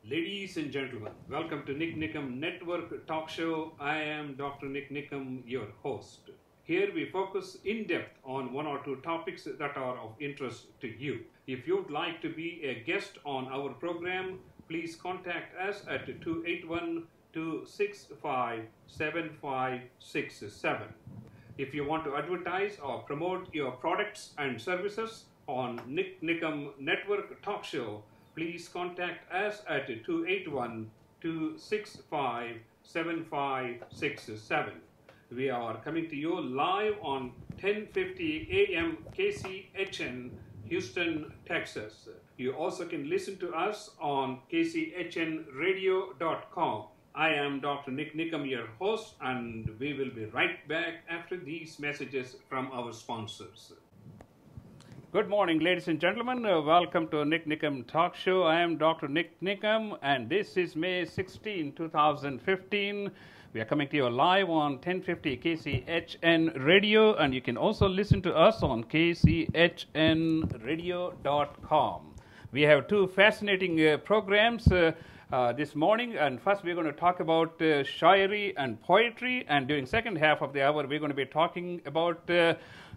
Ladies and gentlemen, welcome to Nick Nickham Network Talk Show. I am Dr. Nick Nickham, your host. Here we focus in depth on one or two topics that are of interest to you. If you'd like to be a guest on our program, please contact us at 281 265 7567. If you want to advertise or promote your products and services on Nick Nickham Network Talk Show, please contact us at 281 265 7567. We are coming to you live on 1050 AM KCHN, Houston, Texas. You also can listen to us on kchnradio.com. I am Dr. Nick Nickham, your host, and we will be right back after these messages from our sponsors. Good morning, ladies and gentlemen. Welcome to Nick Nickham Talk Show. I am Dr. Nick Nickham, and this is May 16, 2015. We are coming to you live on 1050 KCHN Radio, and you can also listen to us on kchnradio.com. We have two fascinating programs this morning, and first we're going to talk about Shairi and poetry, and during second half of the hour we're going to be talking about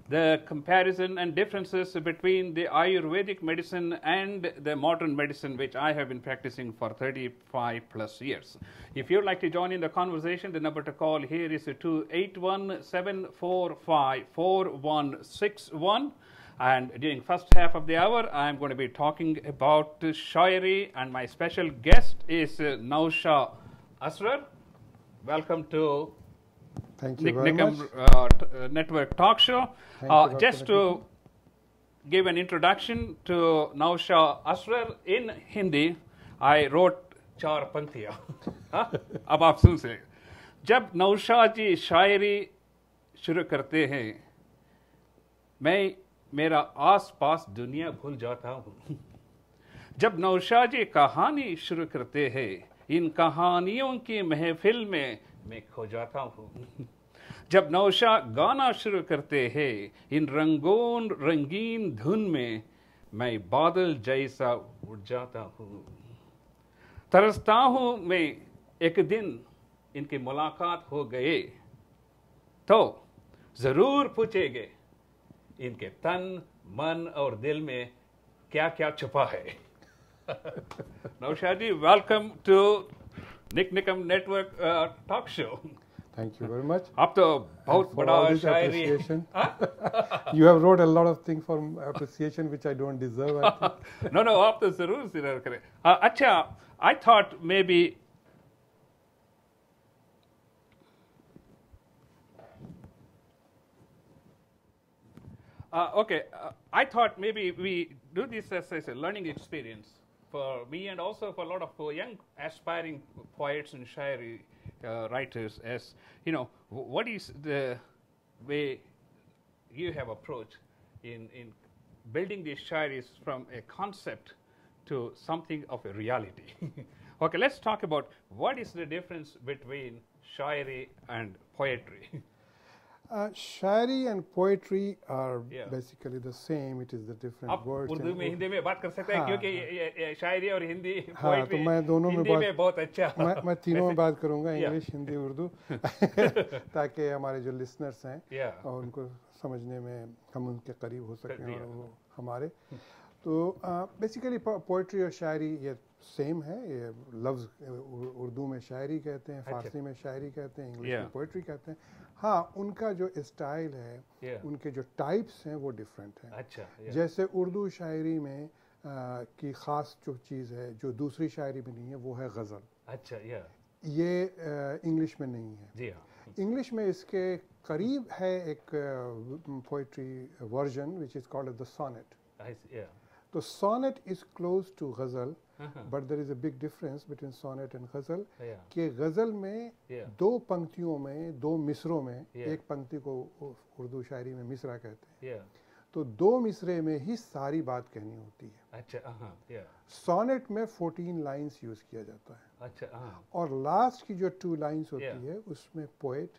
the comparison and differences between the Ayurvedic medicine and the modern medicine, which I have been practicing for 35 plus years. If you'd like to join in the conversation, the number to call here is 281-745-4161. And during first half of the hour, I'm going to be talking about Shairi, and my special guest is Nausha Asrar. Welcome to Thank you Nick very Nickham much. Network Talk Show. Just to give an introduction to Nausha Asrar in Hindi, I wrote चार पंक्तियाँ. अब आप सुन से. जब nausea जी शायरी शुरू करते हैं, मैं मेरा आस-पास दुनिया भूल जाता हूँ. जब नौशा जी कहानी शुरू करते हैं, इन कहानियों की महफिल में मैं खो जाता हूँ. जब नौशा गाना शुरू करते हैं, इन रंगीन धुन में मैं बादल जैसा उड़ जाता हूँ. तरसता हूँ मैं एक दिन इनकी मुलाकात हो गए तो जरूर पूछेंगे इनके तन, मन और दिल में क्या क्या छुपा है. Nausha ji, welcome to Nick Nickham Network Talk Show. Thank you very much. आप तो बहुत For बड़ा all this Shayari. appreciation. You have wrote a lot of things for appreciation which I don't deserve, I think. No, आप तो जरूर सिर करें. अच्छा, I thought maybe I thought maybe we do this as a learning experience for me and also for a lot of young aspiring poets and shairi writers. As you know, what is the way you have approached in building these shairis from a concept to something of a reality? Okay, let's talk about what is the difference between shairi and poetry. Shairi and poetry are basically the same. It is the different आप words. Urdu में हिंदी में बात कर सकते हैं क्योंकि शायरी और हिंदी हाँ, तो मैं दोनों में हिंदी में बहुत अच्छा. मैं तीनों में बात करूंगा, इंग्लिश, हिंदी, उर्दू, ताकि हमारे जो लिसनर्स हैं और उनको समझने में हम उनके करीब हो सकें और वो हमारे. तो बेसिकली पोइट्री और शायरी ये सेम है. ये लफ्ज़ उर्दू में शायरी कहते हैं, फारसी में शायरी कहते हैं, इंग्लिश में पोइट्री कहते हैं. हाँ, उनका जो स्टाइल है, उनके जो टाइप्स हैं वो डिफरेंट हैं. जैसे उर्दू शायरी में की ख़ास जो चीज़ है जो दूसरी शायरी में नहीं है वो है गज़ल. ये इंग्लिश में नहीं है. इंग्लिश में इसके करीब है एक poetry version which is called the sonnet. तो sonnet is close to ghazal, but there is a big difference between sonnet and ghazal. कि गज़ल में दो पंक्तियों में, दो मिसरों में, एक पंक्ति को उर्दू शायरी में मिसरा कहते हैं, तो दो मिसरे में ही सारी बात कहनी होती है. सोनेट में 14 लाइन्स यूज़ किया जाता है. और लास्ट की जो 2 लाइन्स होती है उसमें पोएट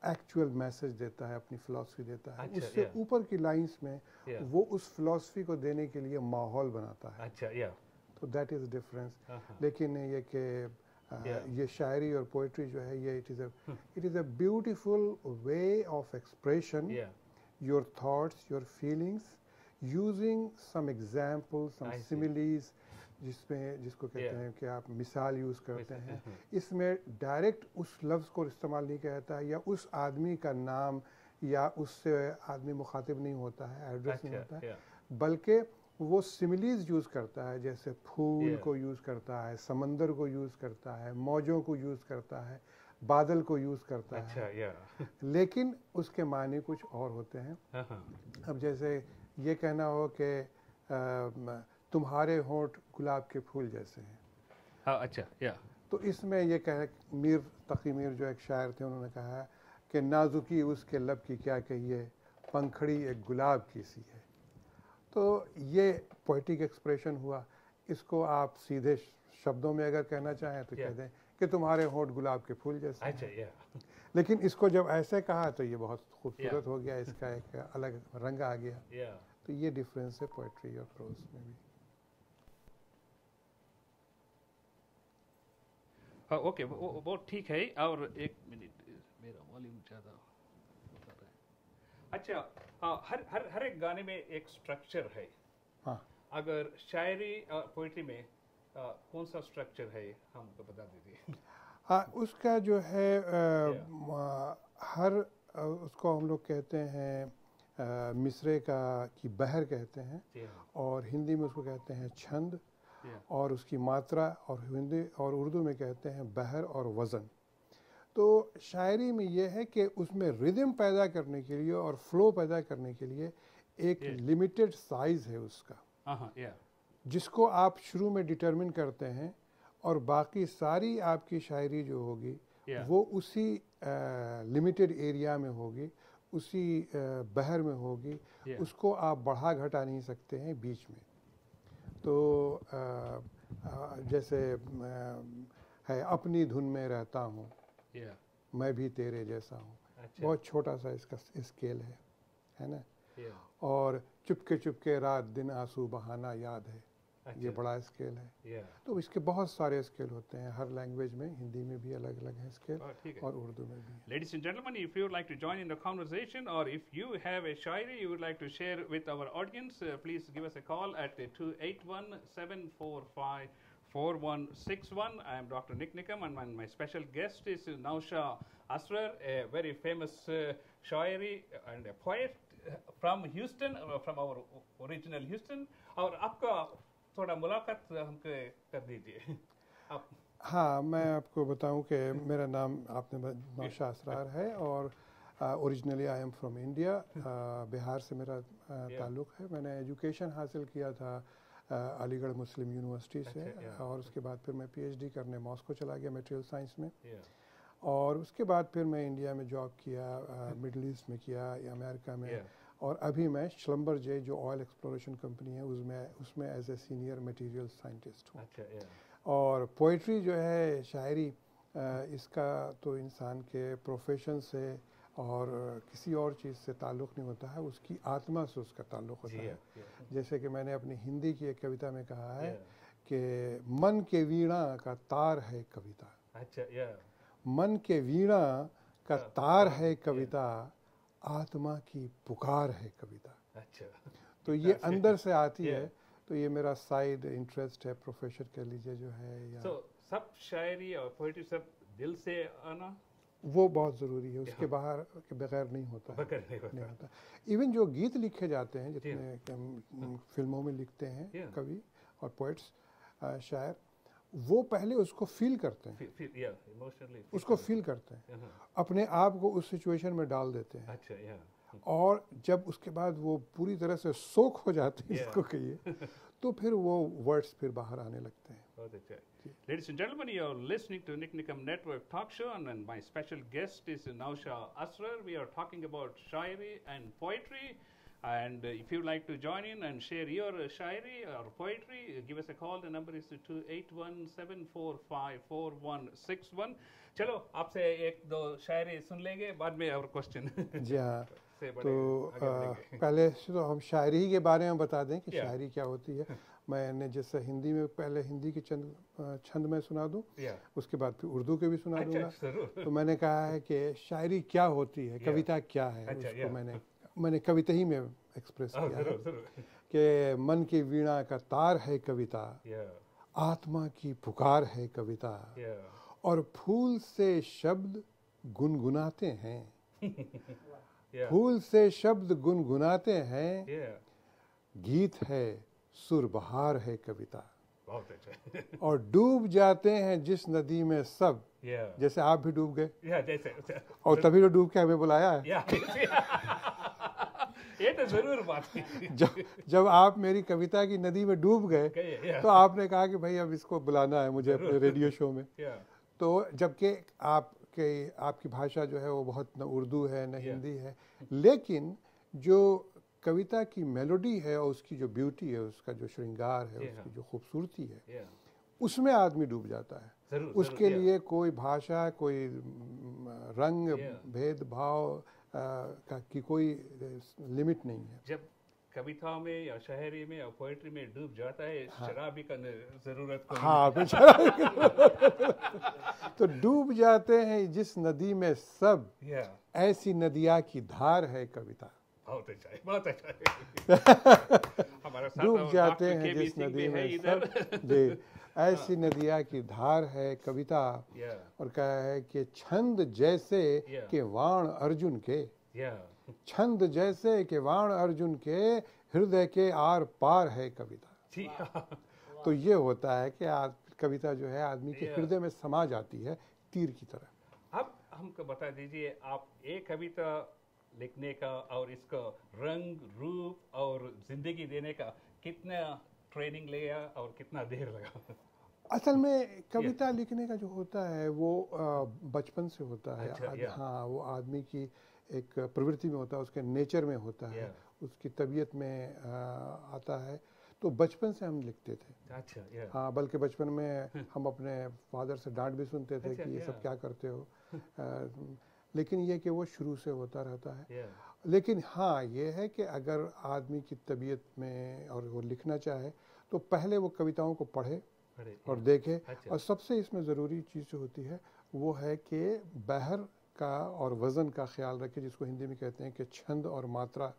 एक्चुअल मैसेज देता है, अपनी फिलॉसफी देता है. उससे ऊपर की लाइंस में वो उस फिलॉसफी को देने के लिए माहौल बनाता है. तो दैट इज़ डिफरेंस। लेकिन ये कि ये शायरी और पोइट्री जो है ये it is a beautiful way of expression your thoughts, your feelings, using some example, some similes, जिसको कहते हैं कि आप मिसाल यूज़ करते हैं। इसमें डायरेक्ट उस लफ्ज़ को इस्तेमाल नहीं कहता है, या उस आदमी का नाम या उससे आदमी मुखातिब नहीं होता है, एड्रेस नहीं होता है, बल्कि वो सिमिलीज यूज़ करता है। जैसे फूल को यूज़ करता है, समंदर को यूज़ करता है, मौजों को यूज़ करता है, बादल को यूज़ करता है, लेकिन उसके मानी कुछ और होते हैं। अब जैसे ये कहना हो कि तुम्हारे होंठ गुलाब के फूल जैसे हैं। अच्छा, तो इसमें ये कह मीर तकी मीर जो एक शायर थे, उन्होंने कहा कि नाजुकी उसके लब की क्या कहिए, पंखड़ी एक गुलाब की सी है। तो ये पोइटिक एक्सप्रेशन हुआ। इसको आप सीधे शब्दों में अगर कहना चाहें तो कह दें कि तुम्हारे होंठ गुलाब के फूल जैसे हैं। लेकिन इसको जब ऐसे कहा तो ये बहुत खूबसूरत हो गया, इसका एक अलग रंग आ गया। तो ये डिफरेंस है पोइट्री और प्रोज में भी। ओके, वो ठीक है। और एक मिनट, मेरा वॉल्यूम ज़्यादा होता है। अच्छा, हर एक गाने में एक स्ट्रक्चर है। हाँ, अगर शायरी और पोइट्री में कौन सा स्ट्रक्चर है हमको बता दीजिए। हाँ, उसका जो है हर उसको हम लोग कहते हैं मिसरे की बहर कहते हैं, और हिंदी में उसको कहते हैं छंद, और उसकी मात्रा, और हिंदी और उर्दू में कहते हैं बहर और वज़न। तो शायरी में ये है कि उसमें रिदम पैदा करने के लिए और फ्लो पैदा करने के लिए एक लिमिटेड साइज़ है उसका, जिसको आप शुरू में डिटरमिन करते हैं, और बाकी सारी आपकी शायरी जो होगी वो उसी लिमिटेड एरिया में होगी, उसी बहर में होगी। उसको आप बढ़ा घटा नहीं सकते हैं बीच में। तो जैसे है अपनी धुन में रहता हूँ, मैं भी तेरे जैसा हूँ। बहुत छोटा सा इसका स्केल है ना। और चुपके चुपके रात दिन आंसू बहाना याद है, ये बड़ा स्केल है। तो इसके बहुत सारे स्केल होते हैं, हर लैंग्वेज में, हिंदी में भी अलग अलग है स्केल, और उर्दू में भी। Ladies and gentlemen, if you would like to join in the conversation, or if you have a shairi you would like to share with our audience, please give us a call at 281-745-4161. I am Dr. Nick Nickham, and my special guest is Nausha Asrar, a very famous shairi and a poet from Houston, from our original Houston. और आपका थोड़ा मुलाकात हमको कर दीजिए आप। हाँ, मैं आपको बताऊं कि मेरा नाम आपने नौशा असरार है, और originally I am from India. Bihar से मेरा ताल्लुक़ है। मैंने एजुकेशन हासिल किया था अलीगढ़ मुस्लिम यूनिवर्सिटी से, और उसके बाद फिर मैं पीएचडी करने मॉस्को चला गया मटेरियल साइंस में, और उसके बाद फिर मैं इंडिया में जॉब किया, मिडल ईस्ट में किया, अमेरिका में, और अभी मैं श्लम्बरजे जो ऑयल एक्सप्लोरेशन कंपनी है उसमें as a senior material scientist हूँ। और पोइट्री जो है, शायरी, इसका तो इंसान के प्रोफेशन से और किसी और चीज़ से ताल्लुक़ नहीं होता है, उसकी आत्मा से उसका ताल्लुक़ होता है। जैसे कि मैंने अपनी हिंदी की एक कविता में कहा है कि मन के वीणा का तार है कविता। मन के वीणा का तार है कविता, आत्मा की पुकार है कविता। तो ये अंदर से आती है। तो ये मेरा साइड इंटरेस्ट है, प्रोफेशन कह लीजिए जो है, या सब शायरी और पोएट्री सब दिल से आना वो बहुत ज़रूरी है, उसके बाहर के बगैर नहीं होता है, नहीं होता। इवन जो गीत लिखे जाते हैं, जितने फिल्मों में लिखते हैं कवि और पोइट्स, शायर, वो पहले उसको फील करते हैं, उसको फील करते हैं, अपने आप को उस सिचुएशन में डाल देते हैं। और जब उसके बाद वो पूरी तरह से सोख हो जाते हैं, इसको कहिए, तो फिर वो वर्ड्स फिर बाहर आने लगते हैं। Ladies and gentlemen, you are listening to Nick Nickham Network Talk Show, and my special guest is Nausha Asrar. We are talking about shairi and poetry. And if you'd like to join in and share your shairi or poetry, give us a call. The number is 281-745-4161. चलो आपसे एक दो शायरी सुन लेंगे, बाद में और question. जी हाँ, तो पहले तो हम शायरी के बारे में बता दें कि शायरी क्या होती है। मैंने जैसे हिंदी में पहले हिंदी के छंद मैं सुना दूं, उसके बाद फिर उर्दू के भी सुना दूंगा। तो मैंने कहा है कि शायरी क्या होती है, कविता क्या है, उसको मैंने कविता ही में एक्सप्रेस किया है कि मन की वीणा का तार है कविता, आत्मा की पुकार है कविता, और फूल से शब्द गुनगुनाते हैं, फूल से शब्द गुनगुनाते हैं, गीत है सुर बहार है कविता, और डूब जाते हैं जिस नदी में सब, जैसे आप भी डूब गए और तभी तो डूब के हमें बुलाया है। ये तो जरूर बात है। जब आप मेरी कविता की नदी में डूब गए तो आपने कहा कि भाई अब इसको बुलाना है मुझे अपने रेडियो शो में। तो जबकि आपकी भाषा जो है वो बहुत न उर्दू है न हिंदी है, लेकिन जो कविता की मेलोडी है और उसकी जो ब्यूटी है, उसका जो श्रृंगार है, उसकी जो खूबसूरती है, उसमें आदमी डूब जाता है। उसके लिए कोई भाषा, कोई रंग भेदभाव की कोई लिमिट नहीं है। जब कविता में या शायरी में या पोएट्री में डूब जाता है, शराबी का जरूरत को तो डूब जाते हैं जिस नदी में सब, ऐसी नदिया की धार है कविता। बहुत अच्छा डूब जाते हैं जिस नदी में सब, जी, ऐसी नदिया की धार है कविता। और कहा है कि छंद जैसे के वाण अर्जुन के, छंद जैसे के वाण अर्जुन के, हृदय के आर पार है कविता। तो ये होता है कि कविता जो है आदमी के हृदय में समा जाती है तीर की तरह। अब हमको बता दीजिए, आप एक कविता लिखने का और इसका रंग रूप और जिंदगी देने का कितना ट्रेनिंग लिया और कितना देर लगा? असल में कविता लिखने का जो होता है वो बचपन से होता है। हाँ, वो आदमी की एक प्रवृत्ति में होता है, उसके नेचर में होता है, उसकी तबीयत में आता है। तो बचपन से हम लिखते थे। हाँ, बल्कि बचपन में हम अपने फादर से डांट भी सुनते थे कि ये सब क्या करते हो। लेकिन ये कि वो शुरू से होता रहता है। लेकिन हाँ, ये है कि अगर आदमी की तबीयत में और वो लिखना चाहे तो पहले वो कविताओं को पढ़े और देखे। और सबसे इसमें ज़रूरी चीज़ जो होती है वो है कि बहर का और वज़न का ख्याल रखे, जिसको हिंदी में कहते हैं कि छंद और मात्रा।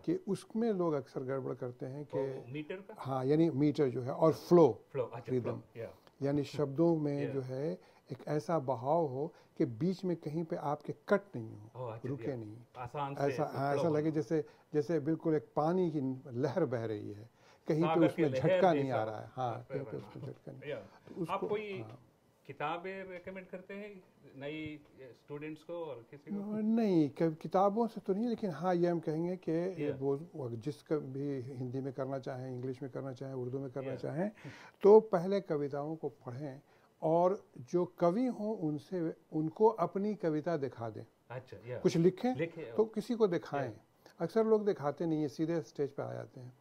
कि उसमें लोग अक्सर गड़बड़ करते हैं कि मीटर का, हाँ, यानी मीटर जो है, और फ्लो रिदम, यानी शब्दों में जो है एक ऐसा बहाव हो कि बीच में कहीं पे आपके कट नहीं हो, रुके नहीं, ऐसा लगे जैसे बिल्कुल एक पानी की लहर बह रही है, कहीं पे उसमें झटका नहीं आ रहा है। हाँ, कहीं पे उसमें झटका नहीं। तो आप कोई किताबें रेकमेंड करते हैं नई स्टूडेंट्स को और किसी को? नहीं, किताबों से तो नहीं, लेकिन हाँ, ये हम कहेंगे कि वो जिसका भी हिंदी में करना चाहें, इंग्लिश में करना चाहें, उर्दू में करना चाहें, तो पहले कविताओं को पढ़ें और जो कवि हों उनको अपनी कविता दिखा दें। कुछ लिखें तो किसी को दिखाएं। अक्सर लोग दिखाते नहीं है, सीधे स्टेज पे आ जाते हैं।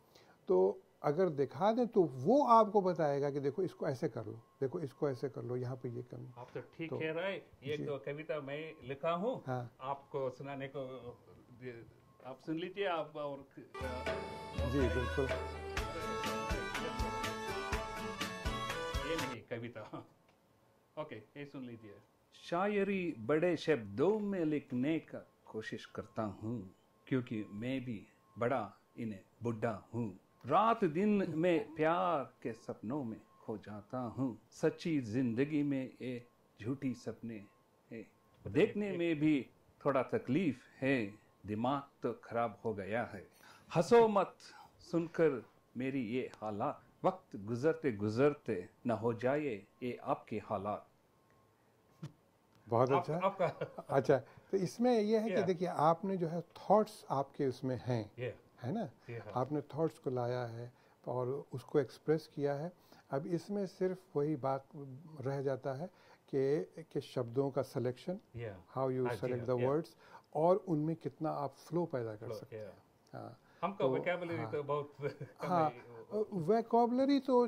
तो अगर दिखा दें तो वो आपको बताएगा कि देखो इसको ऐसे कर लो, देखो इसको ऐसे कर लो, यहाँ पे ये कमी। आप तो ठीक कह रहे हैं। ये तो कविता मैं लिखा हूँ, आपको सुनाने को, आप सुन लीजिए। आप और जी बिल्कुल, ये नहीं कविता। ओके, ये सुन लीजिए। शायरी बड़े शब्दों में लिखने का कोशिश करता हूँ, क्योंकि मैं भी बड़ा इन्हें बुढ़ा हूँ। रात दिन में प्यार के सपनों में खो जाता हूँ, सच्ची जिंदगी में ये झूठी सपने है। देखने में भी थोड़ा तकलीफ है, दिमाग तो खराब हो गया है। हंसो मत सुनकर मेरी ये हालात, वक्त गुजरते गुजरते न हो जाए ये आपके हालात। बहुत अच्छा। अच्छा, तो इसमें यह है कि देखिए, आपने जो है थॉट्स आपके उसमें हैं, है ना, आपने थॉट्स को लाया है और उसको एक्सप्रेस किया है। अब इसमें सिर्फ वही बात रह जाता है कि शब्दों का selection, how you select the words, और उनमें कितना आप फ्लो पैदा कर सकते हैं। हमको वोकैबुलरी तो बहुत हाँ, वोकैबुलरी तो